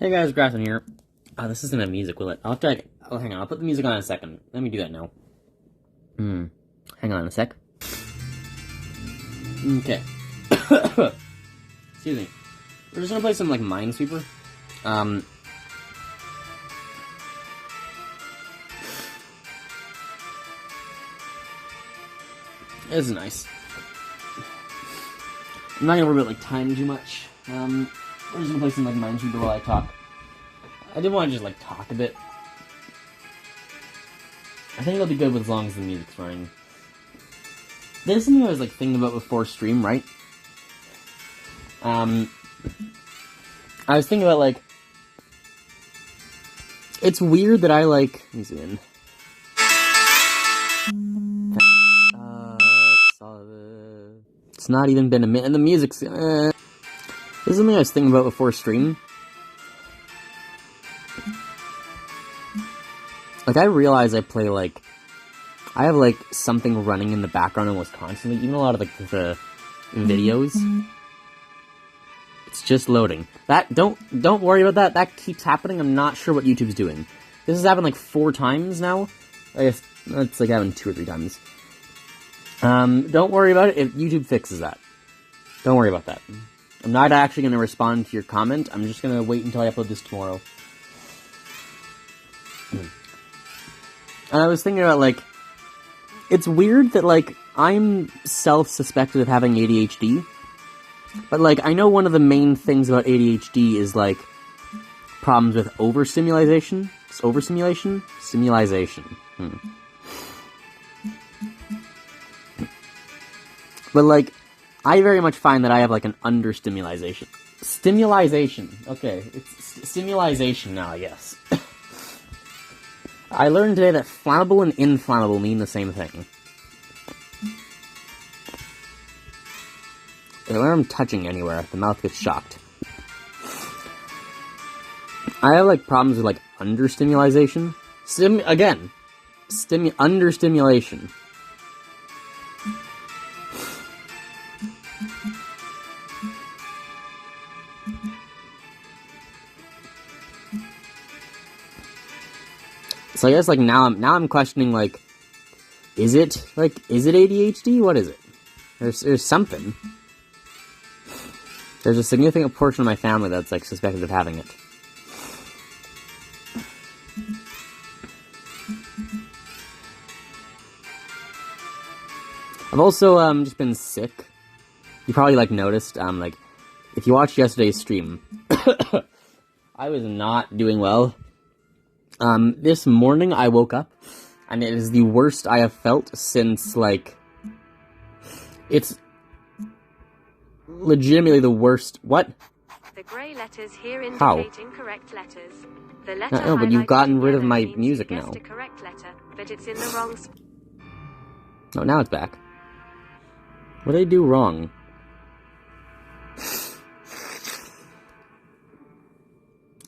Hey guys, Grafton here. This isn't a music, will it? Oh, hang on, I'll put the music on in a second. Let me do that now. Hang on a sec. Okay. Excuse me. We're just gonna play some, Minesweeper. This is nice. I'm not gonna worry about, time too much. We're just gonna play some, Minesweeper while I talk. I did want to just, talk a bit. I think it'll be good as long as the music's running. There's something I was, thinking about before stream, right? I was thinking about, it's weird that let me zoom in. It's not even been a minute, and the music's, This is something I was thinking about before stream. I realize I play, I have, something running in the background almost constantly, even a lot of, the videos. It's just loading. Don't worry about that, that keeps happening. I'm not sure what YouTube's doing. This has happened, 4 times now. I guess, it's, happened 2 or 3 times. Don't worry about it if YouTube fixes that. Don't worry about that. I'm not actually going to respond to your comment. I'm just going to wait until I upload this tomorrow. And I was thinking about, it's weird that, I'm self-suspected of having ADHD. But, I know one of the main things about ADHD is, problems with overstimulation. It's overstimulation? Stimulation. But, I very much find that I have, an understimulation. Stimulation. Okay, it's stimulation now, I guess. I learned today that flammable and inflammable mean the same thing. Whenever I'm touching anywhere, the mouth gets shocked. I have, problems with, understimulation. Understimulation. So I guess, now I'm questioning, is it ADHD? What is it? There's something. There's a significant portion of my family that's, suspected of having it. I've also, just been sick. You probably, noticed, if you watched yesterday's stream, I was not doing well. This morning I woke up, and it is the worst I have felt since, it's legitimately the worst. What? The grey letters here indicate incorrect letters. The letter no, but you've gotten rid of my means music you now. guessed a correct letter, but it's in the wrong Oh, now it's back. What did I do wrong?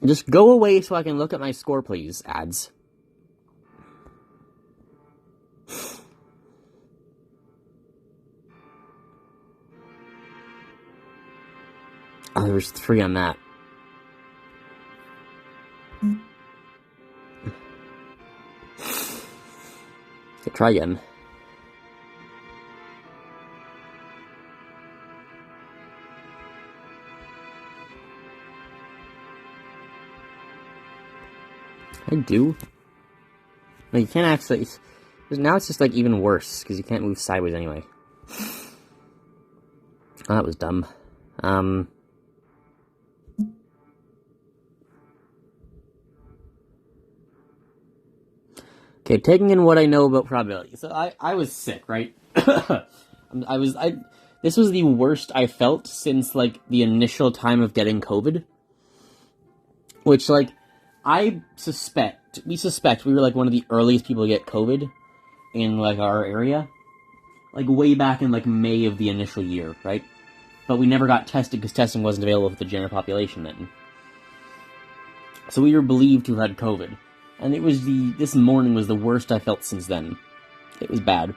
Just go away so I can look at my score, please, ads. Oh, there was 3 on that. Okay, try again. I do. No, you can't actually. Now it's just even worse because you can't move sideways anyway. Oh, that was dumb. Okay, taking in what I know about probability. So I was sick, right? This was the worst I felt since the initial time of getting COVID. Which we suspect we were one of the earliest people to get COVID in our area. Way back in May of the initial year, right? But we never got tested because testing wasn't available for the general population then. So we were believed to have had COVID. And this morning was the worst I felt since then. It was bad.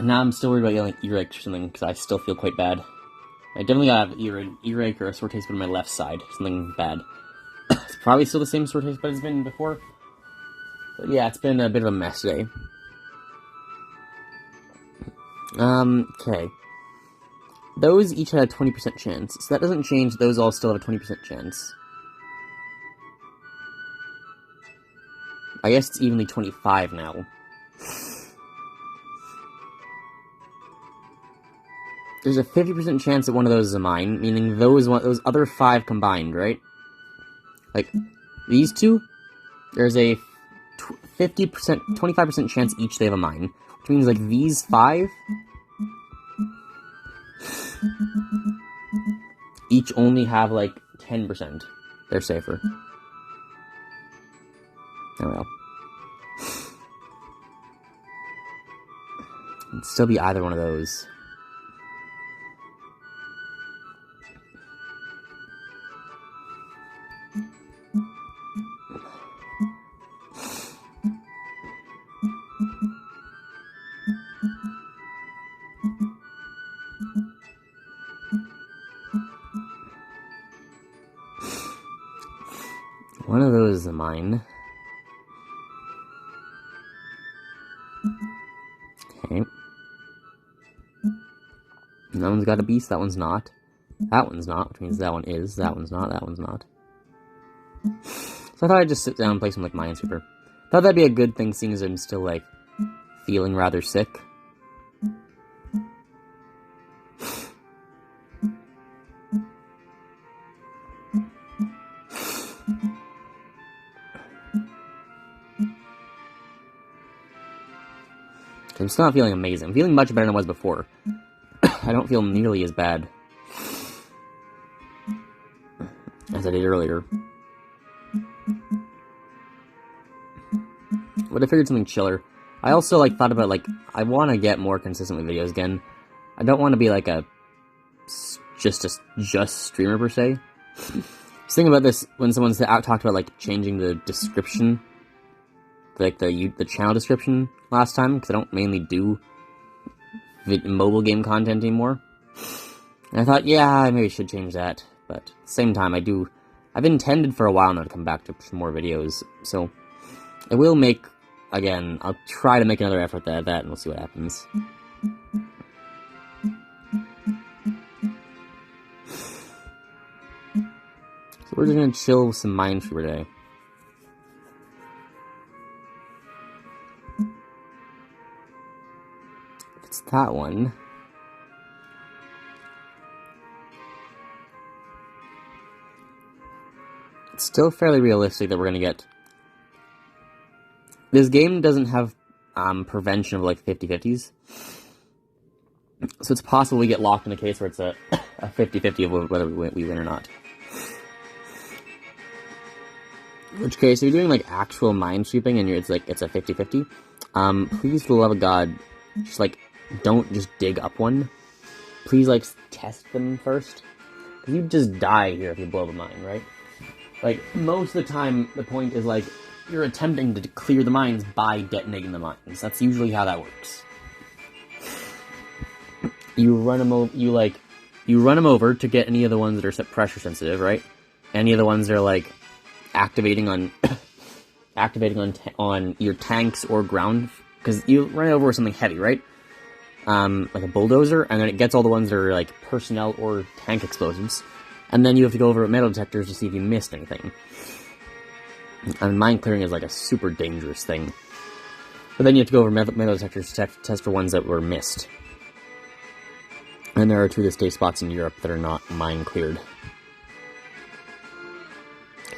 Now I'm still worried about getting like earache or something, because I still feel quite bad. I definitely gotta have earache or a sore taste on my left side. Something bad. It's probably still the same sore taste, but it's been before. But yeah, it's been a bit of a mess today. Okay. Those each had a 20% chance, so that doesn't change. Those all still have a 20% chance. I guess it's evenly 25 now. There's a 50% chance that one of those is a mine, meaning those other 5 combined, right? Like, these two, there's a 50%, 25% chance each they have a mine. Which means, like, these 5 each only have, like, 10%. They're safer. Oh well. It'd still be either one of those. One of those is mine. Okay. That one's got a beast, that one's not. That one's not, which means that one is. That one's not, that one's not. So I thought I'd just sit down and play some, like, Minesweeper. Thought that'd be a good thing, seeing as I'm still, like, feeling rather sick. I'm still not feeling amazing. I'm feeling much better than I was before. I don't feel nearly as bad as I did earlier. But I figured something chiller. I also, like, thought about, like, I want to get more consistent with videos again. I don't want to be, like, just streamer, per se. I was thinking about this when someone talked about, like, changing the description. Like, the channel description last time, because I don't mainly do mobile game content anymore. And I thought, yeah, I maybe should change that. But at the same time, I've intended for a while now to come back to some more videos. So, I will make, again, I'll try to make another effort at that, and we'll see what happens. So we're just gonna chill with some Minesweeper today. It's that one. It's still fairly realistic that we're gonna get... This game doesn't have prevention of, like, 50-50s. So it's possible we get locked in a case where it's a 50-50 of whether we win or not. In which case, if you're doing, like, actual Minesweeping and it's a 50-50, please, for the love of God, just, like, don't just dig up one. Please, like, test them first. Because you'd just die here if you blow the mine, right? Like, most of the time, the point is, like, you're attempting to clear the mines by detonating the mines. That's usually how that works. You run them over to get any of the ones that are pressure sensitive, right? Any of the ones that are, like, activating on your tanks or ground, because you run over with something heavy, right? Like a bulldozer, and then it gets all the ones that are, like, personnel or tank explosives, and then you have to go over metal detectors to see if you missed anything. And mine clearing is, like, a super dangerous thing. But then you have to go over metal detectors to test for ones that were missed. And there are to this day spots in Europe that are not mine cleared.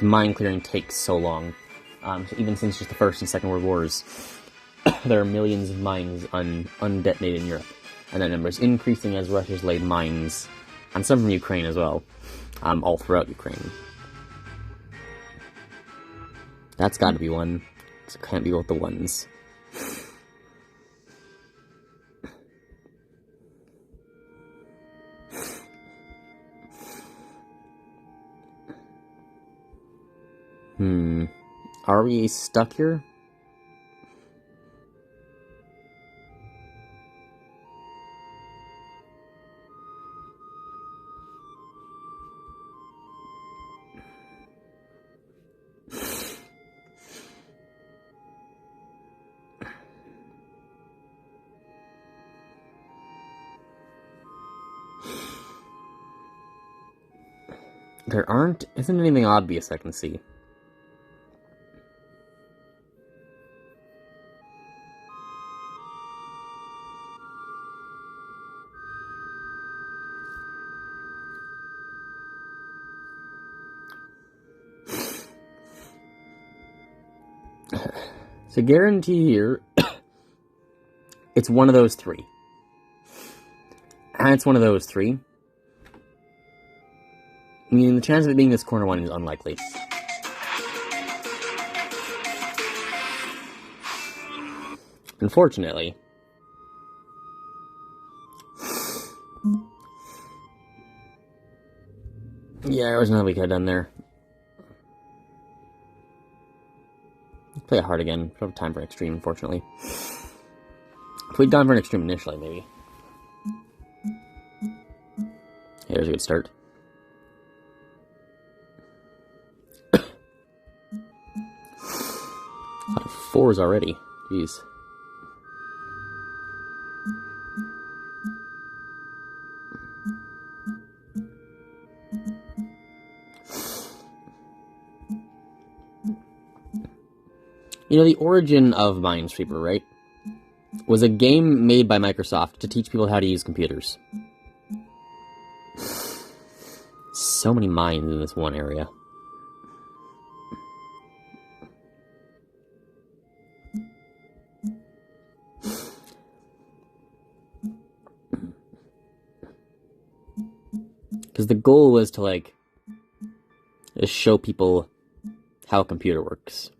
Mine clearing takes so long. So even since just the First and Second World Wars, there are millions of mines undetonated in Europe. And that number is increasing as Russia's laid mines, and some from Ukraine as well, all throughout Ukraine. That's gotta be one. So it can't be both the ones. Are we stuck here? Isn't anything obvious I can see. So guarantee here, it's one of those three. And it's one of those three. I mean, the chance of it being this corner one is unlikely. Unfortunately. Yeah, there was nothing we could have done there. Let's play it hard again. We don't have time for an extreme, unfortunately. If we'd gone for an extreme initially, maybe. Here's a good start. A lot of fours already. Jeez. You know, the origin of Minesweeper, right? Was a game made by Microsoft to teach people how to use computers. So many mines in this one area. Because the goal was to, like, just show people how a computer works.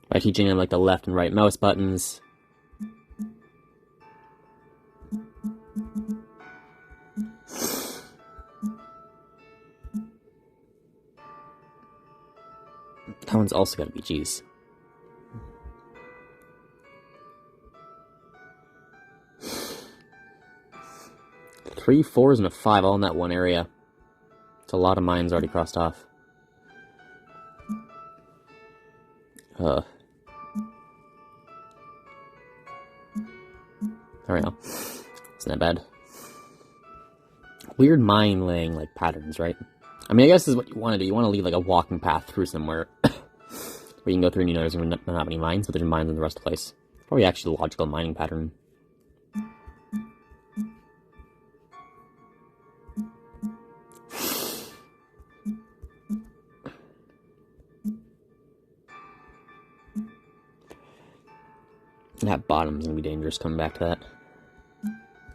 By teaching them, like, the left and right mouse buttons. That one's also gotta be G's. Three fours and a 5 all in that one area. It's a lot of mines already crossed off. There we go. Isn't that bad? Weird mine laying, like, patterns, right? I mean, I guess this is what you want to do. You want to leave, like, a walking path through somewhere where you can go through and you know there's not have any mines, but there's mines in the rest of the place. Probably actually the logical mining pattern. That bottom's gonna be dangerous coming back to that.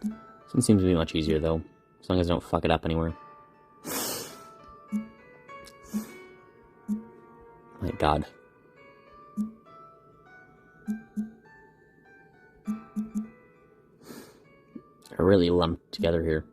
This one seems to be much easier, though. As long as I don't fuck it up anywhere. My god. They're really lumped together here.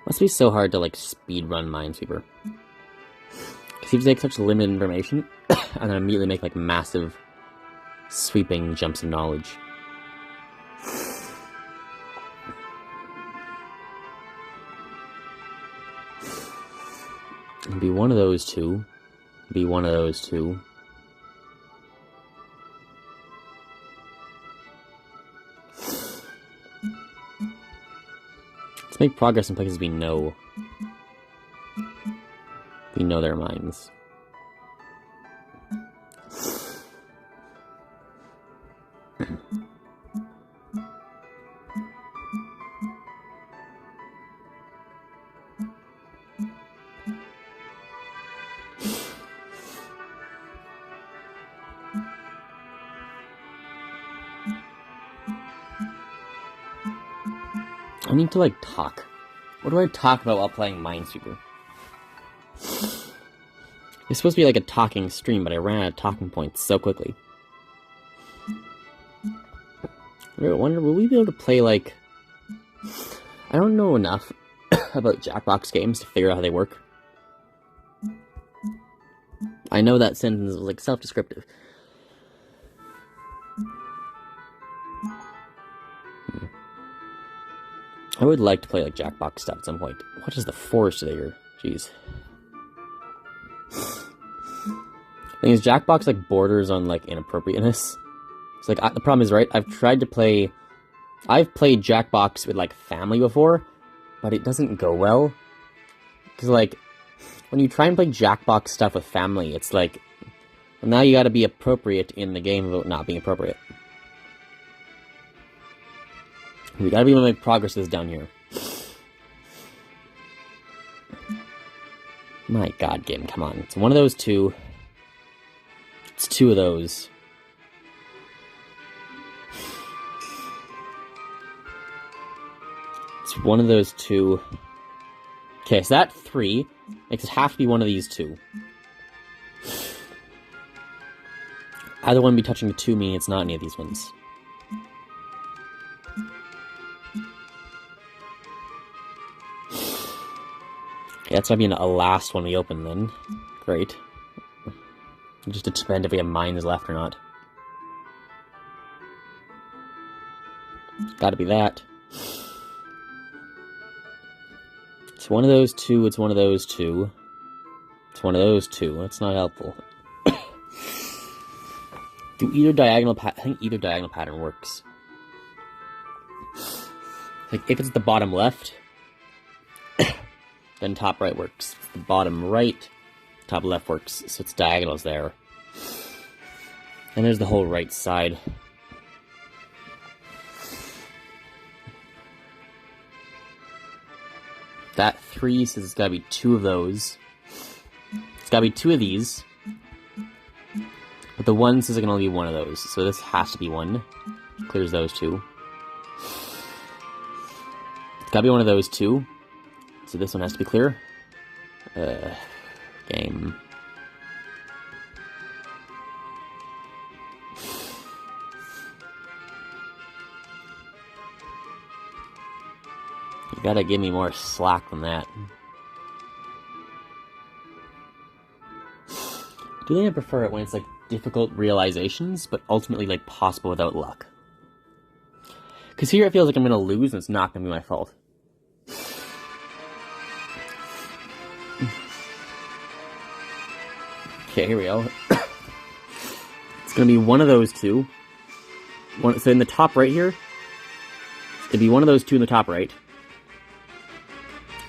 Must be so hard to, like, speedrun Minesweeper. Because you have to take such limited information, and then immediately make, like, massive, sweeping jumps of knowledge. It'd be one of those two. Be one of those two. Let's make progress in places we know. We know their minds. I need to, like, talk. What do I talk about while playing Minesweeper? It's supposed to be like a talking stream, but I ran out of talking points so quickly. I wonder, will we be able to play, like, I don't know enough about Jackbox games to figure out how they work. I know that sentence was like self-descriptive. I would like to play like Jackbox stuff at some point. What is the forest there? Jeez. The thing is, Jackbox like borders on like inappropriateness. It's like the problem is, right? I've played Jackbox with like family before, but it doesn't go well. Because like when you try and play Jackbox stuff with family, it's like, well, now you got to be appropriate in the game about not being appropriate. We gotta be able to make progress this down here. My god, game, come on. It's one of those two. It's two of those. It's one of those two. Okay, so that 3 makes it have to be one of these two. Either one be touching the 2, meaning it's not any of these ones. Okay, that's gonna be a last one we open then. Great. Just to depend if we have mines left or not. Gotta be that. It's one of those two, it's one of those two. It's one of those two. That's not helpful. Do either diagonal pattern... I think either diagonal pattern works. Like, if it's the bottom left, then top right works. If it's the bottom right, top left works. So it's diagonals there. And there's the whole right side. That 3 says it's gotta be 2 of those. It's gotta be 2 of these. But the 1 says it can only be 1 of those. So this has to be 1. Clears those 2. It's gotta be 1 of those 2. So this one has to be clear. Game. You gotta give me more slack than that. Do they prefer it when it's like difficult realizations, but ultimately like possible without luck? Because here it feels like I'm gonna lose and it's not gonna be my fault. Okay, here we go. It's gonna be one of those two. So in the top right here, it's gonna be one of those two in the top right.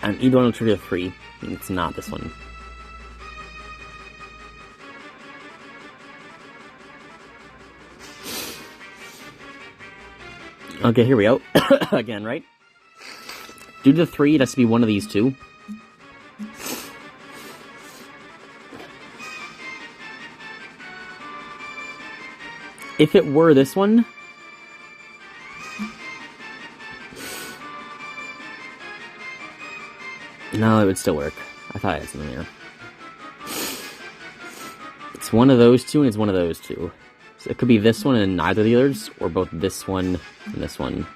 And either one will trigger 3. And it's not this one. Okay, here we go. Again, right? Due to the 3, it has to be one of these two. If it were this one... No, it would still work. I thought I had something there. It's one of those two and it's one of those two. So it could be this one and neither of the others, or both this one and this one.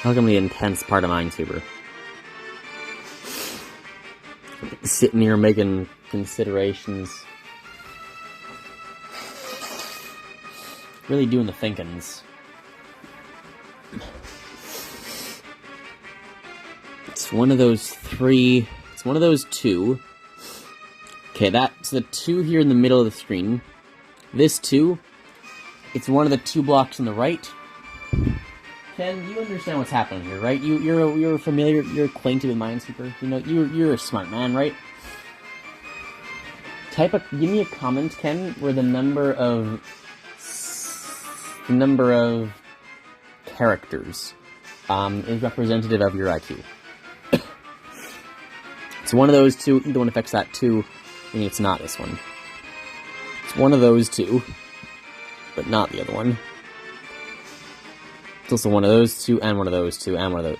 How come the intense part of Minesweeper? Sitting here making considerations. Really doing the thinkins. It's one of those 3. It's one of those 2. Okay, that's the 2 here in the middle of the screen. This 2, it's one of the 2 blocks on the right. Ken, you understand what's happening here, right? You're familiar, you're acquainted with Minesweeper. You know, you're a smart man, right? Give me a comment, Ken, where the number of characters is representative of your IQ. It's one of those 2, either one affects that 2, meaning it's not this one. It's one of those 2, but not the other one. It's also one of those 2, and one of those 2, and one of those.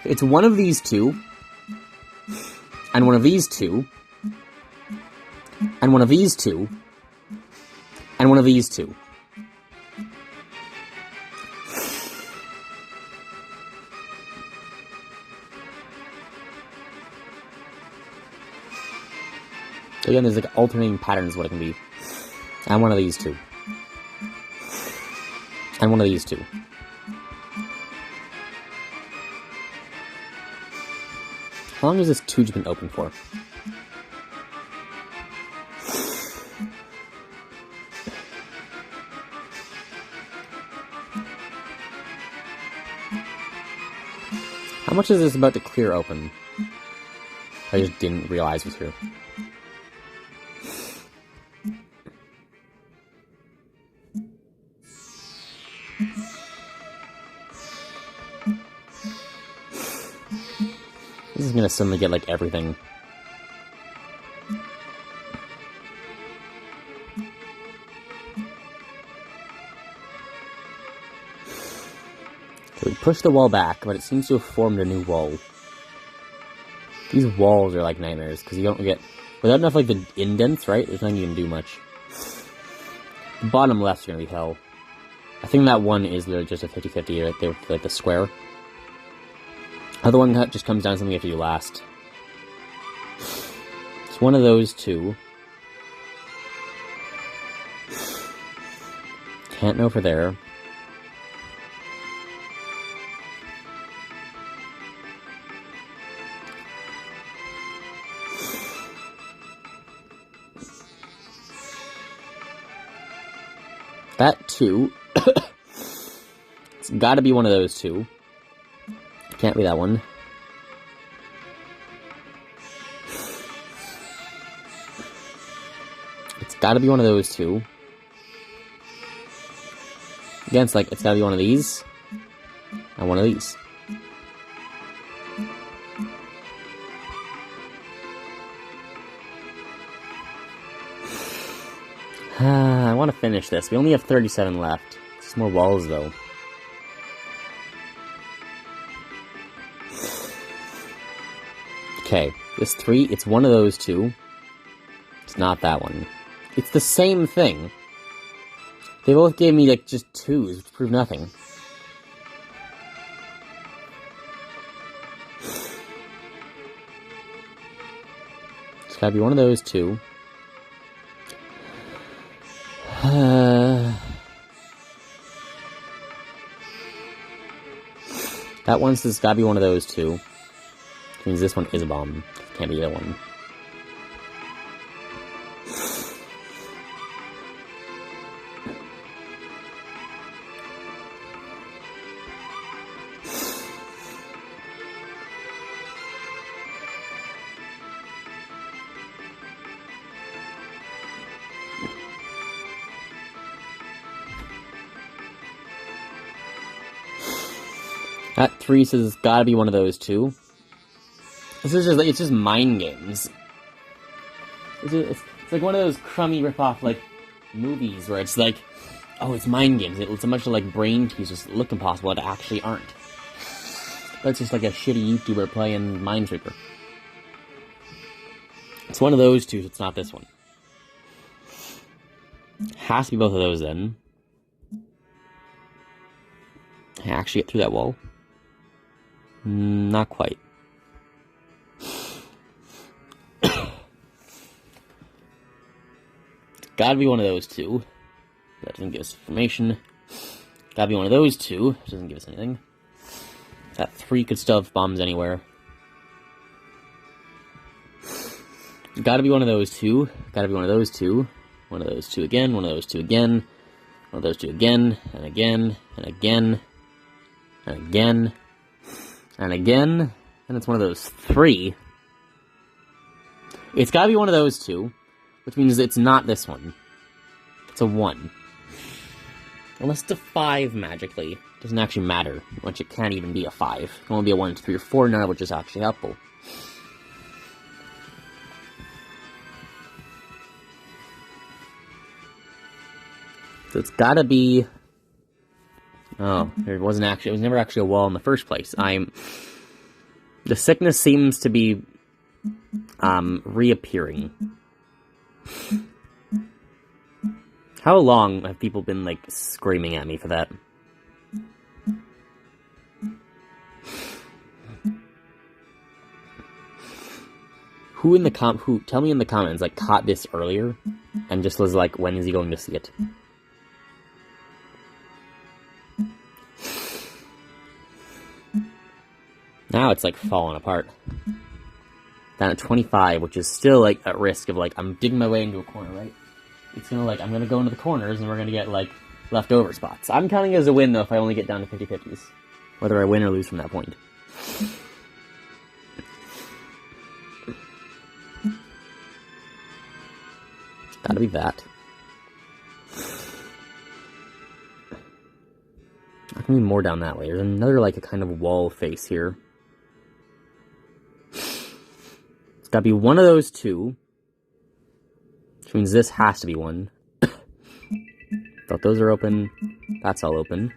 It's one of these 2, and one of these 2, and one of these 2, And one of these two. So again, there's like alternating patterns what it can be. And one of these two. And one of these two. How long has this tube been open for? How much is this about to clear open? I just didn't realize was here. This is gonna suddenly get like everything. So we push the wall back, but it seems to have formed a new wall. These walls are like nightmares, because you don't get... Without enough like the indents, right? There's nothing you can do much. The bottom left's gonna be hell. I think that one is literally just a 50-50 right there with like the square. Other one just comes down to something you have to do last. It's one of those two. Can't know for there. That two. It's gotta be one of those two. Can't be that one. It's gotta be one of those two. Again, it's like, it's gotta be one of these. And one of these. I want to finish this. We only have 37 left. Just more walls, though. Okay, this 3, it's one of those two. It's not that one. It's the same thing. They both gave me, like, just 2s, which prove nothing. It's gotta be one of those two. That one says gotta be one of those two. Which means this one is a bomb. Can't be the other one. That 3 says it's gotta be one of those two. This is just like, it's just mind games. It's like one of those crummy rip-off, like, movies where it's like, oh, it's mind games. It's a bunch of, like, brain teasers that look impossible but actually aren't. That's just like a shitty YouTuber playing Minesweeper. It's one of those two, so it's not this one. Has to be both of those, then. Can I actually get through that wall? Not quite. Gotta be one of those two. That doesn't give us information. Gotta be one of those two. Doesn't give us anything. That 3 could still have bombs anywhere. Gotta be one of those two. Gotta be one of those two. One of those two again. One of those two again. One of those two again. And again. And again. And again. And again. And it's one of those 3. It's gotta be one of those two. Which means it's not this one. It's a 1. Unless it's a 5 magically. Doesn't actually matter. Which it can't even be a 5. It can only be a 1, 2, 3, or 4, none of which is actually helpful. So it's gotta be... Oh, there wasn't actually... It was never actually a wall in the first place. The sickness seems to be... reappearing. How long have people been, like, screaming at me for that? Who, tell me in the comments, like, caught this earlier, and just was like, when is he going to see it? Now it's, like, falling apart. Down at 25, which is still, like, at risk of, like, I'm digging my way into a corner, right? It's gonna, like, I'm gonna go into the corners, and we're gonna get, like, leftover spots. I'm counting it as a win, though, if I only get down to 50-50s. Whether I win or lose from that point. Gotta be that. Not gonna be more down that way. There's another, like, a kind of wall face here. It's gotta be one of those two. Which means this has to be one. Thought those are open. That's all open.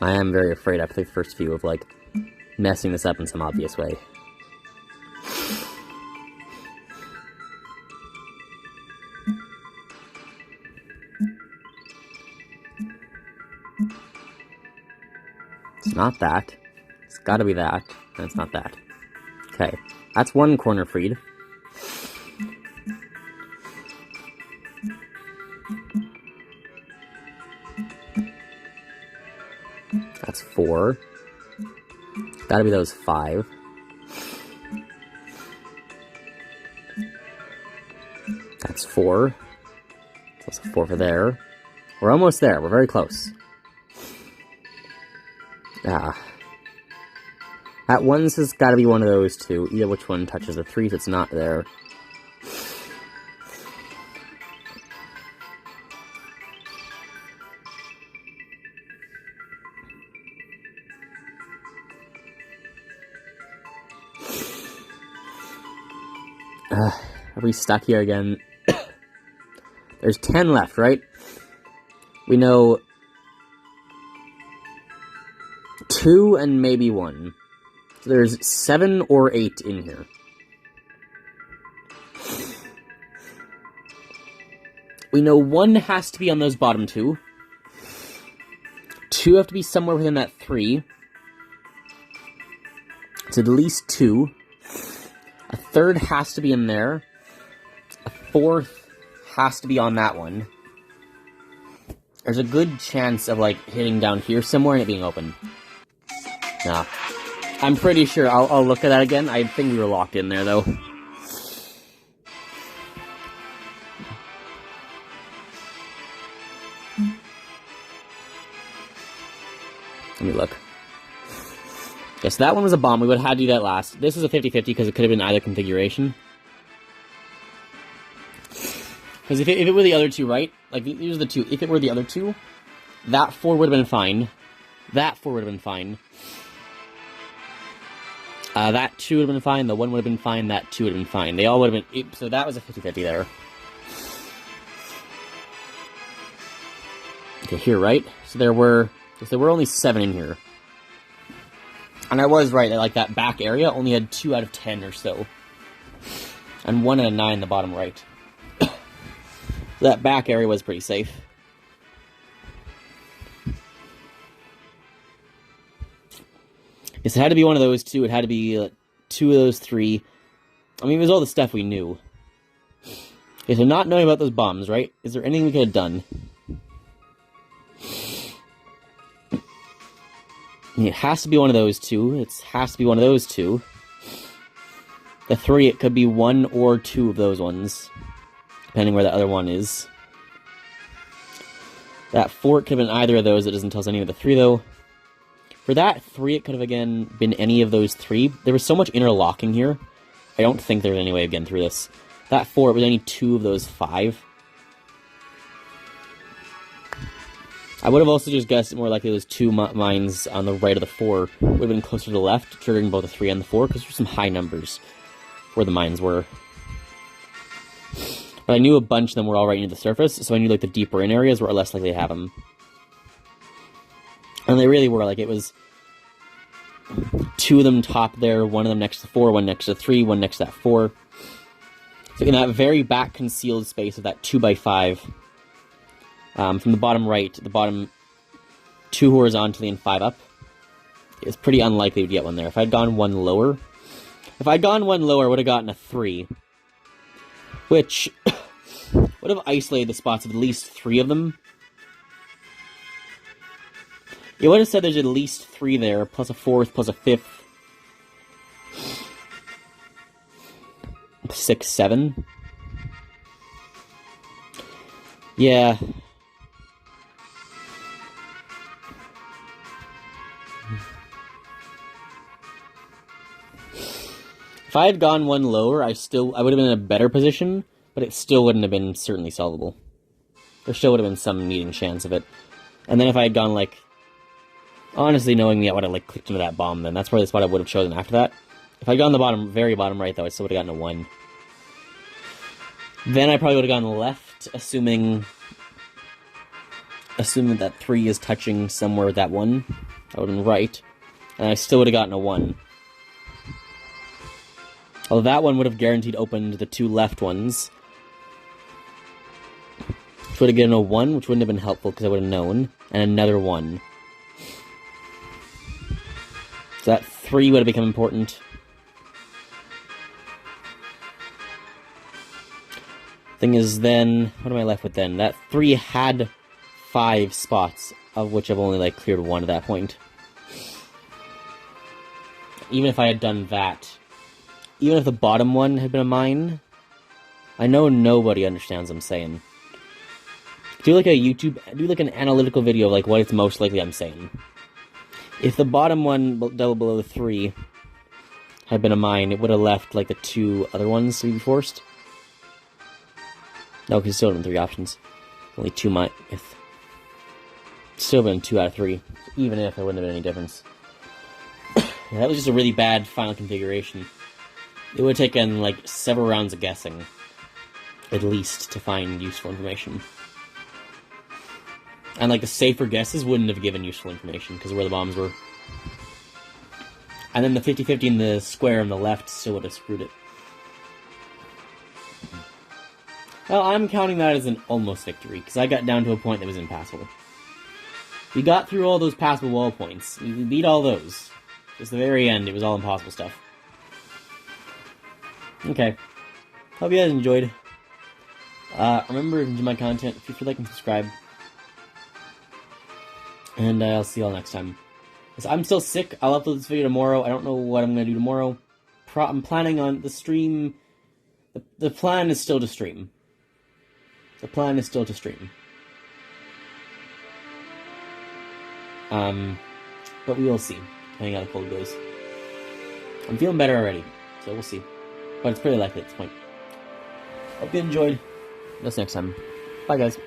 I am very afraid after the first few of, like, messing this up in some obvious way. It's not that. It's gotta be that. And it's not that. Okay. That's one corner freed. That's 4. Gotta be those 5. That's 4. That's a 4 for there. We're almost there. We're very close. Ah. That one's has gotta be one of those two. Either which one touches the 3 if it's not there. Are we stuck here again? There's 10 left, right? We know 2 and maybe 1. So there's 7 or 8 in here. We know 1 has to be on those bottom 2. 2 have to be somewhere within that 3. It's at least 2. A 3rd has to be in there. A 4th has to be on that one. There's a good chance of, like, hitting down here somewhere and it being open. Nah. I'm pretty sure. I'll look at that again. I think we were locked in there, though. Let me look. Yes, that one was a bomb. We would have had to do that last. This is a 50-50 because it could have been either configuration. Because if it were the other two, right? Like, these are the two. If it were the other two, that 4 would have been fine. That 4 would have been fine. That 2 would have been fine. The 1 would have been fine. That 2 would have been fine. They all would have been... So that was a 50-50 there. Okay, here, right? So there were only 7 in here. And I was right, that, like, that back area only had 2 out of 10 or so. And 1 out of 9 in the bottom right. So that back area was pretty safe. Yes, it had to be one of those two. It had to be 2 of those 3. I mean, it was all the stuff we knew. Okay, so not knowing about those bombs, right? Is there anything we could have done? It has to be one of those two. It has to be one of those two. The 3, it could be 1 or 2 of those ones. Depending where the other one is. That 4, it could have been either of those. It doesn't tell us any of the 3, though. For that 3, it could have, again, been any of those 3. There was so much interlocking here. I don't think there was any way of getting through this. That 4, it was any 2 of those 5. I would have also just guessed more likely those 2 mines on the right of the 4 would have been closer to the left, triggering both the 3 and the 4, because there's some high numbers where the mines were. But I knew a bunch of them were all right near the surface, so I knew, like, the deeper in areas were less likely to have them. And they really were, like, it was two of them top there, one of them next to 4, one next to 3, one next to that 4. So in that very back concealed space of that 2x5, from the bottom right, the bottom 2 horizontally and 5 up, it's pretty unlikely to get one there. If I'd gone one lower, I would have gotten a 3, which would have isolated the spots of at least 3 of them. It would have said there's at least 3 there, plus a 4th, plus a 5th. 6, 7. Yeah. If I had gone one lower, I would have been in a better position, but it still wouldn't have been certainly solvable. There still would have been some needing chance of it. And then if I had gone, like, honestly knowing me, I would have, like, clicked into that bomb then. That's probably the spot I would have chosen after that. If I'd gone the bottom, very bottom right, though, I still would have gotten a 1. Then I probably would have gone left, assuming that 3 is touching somewhere with that 1. I would have been right. And I still would have gotten a 1. Although that one would have guaranteed opened the 2 left ones. Which would have given a 1, which wouldn't have been helpful because I would have known. And another 1. So that 3 would have become important. Thing is then, what am I left with then? That 3 had 5 spots, of which I've only, like, cleared 1 at that point. Even if I had done that, even if the bottom one had been a mine, I know nobody understands what I'm saying. Do like an analytical video of, like, what it's most likely I'm saying. If the bottom one, double below the 3, had been a mine, it would have left, like, the 2 other ones to be forced. No, because it still would have been 3 options. Only 2 mine. Still been 2 out of 3, even if there wouldn't have been any difference. Yeah, that was just a really bad final configuration. It would have taken, like, several rounds of guessing, at least, to find useful information. And, like, the safer guesses wouldn't have given useful information, because of where the bombs were. And then the 50-50 in the square on the left still would have screwed it. Well, I'm counting that as an almost victory, because I got down to a point that was impassable. We got through all those passable wall points. We beat all those. Just the very end, it was all impossible stuff. Okay. Hope you guys enjoyed. Remember, if you enjoy my content, feel free to like and subscribe. And I'll see you all next time. I'm still sick. I'll upload this video tomorrow. I don't know what I'm going to do tomorrow. I'm planning on the stream. The plan is still to stream. But we will see, depending on how the cold goes. I'm feeling better already, so we'll see. But it's pretty likely at this point. Hope you enjoyed. See you next time. Bye, guys.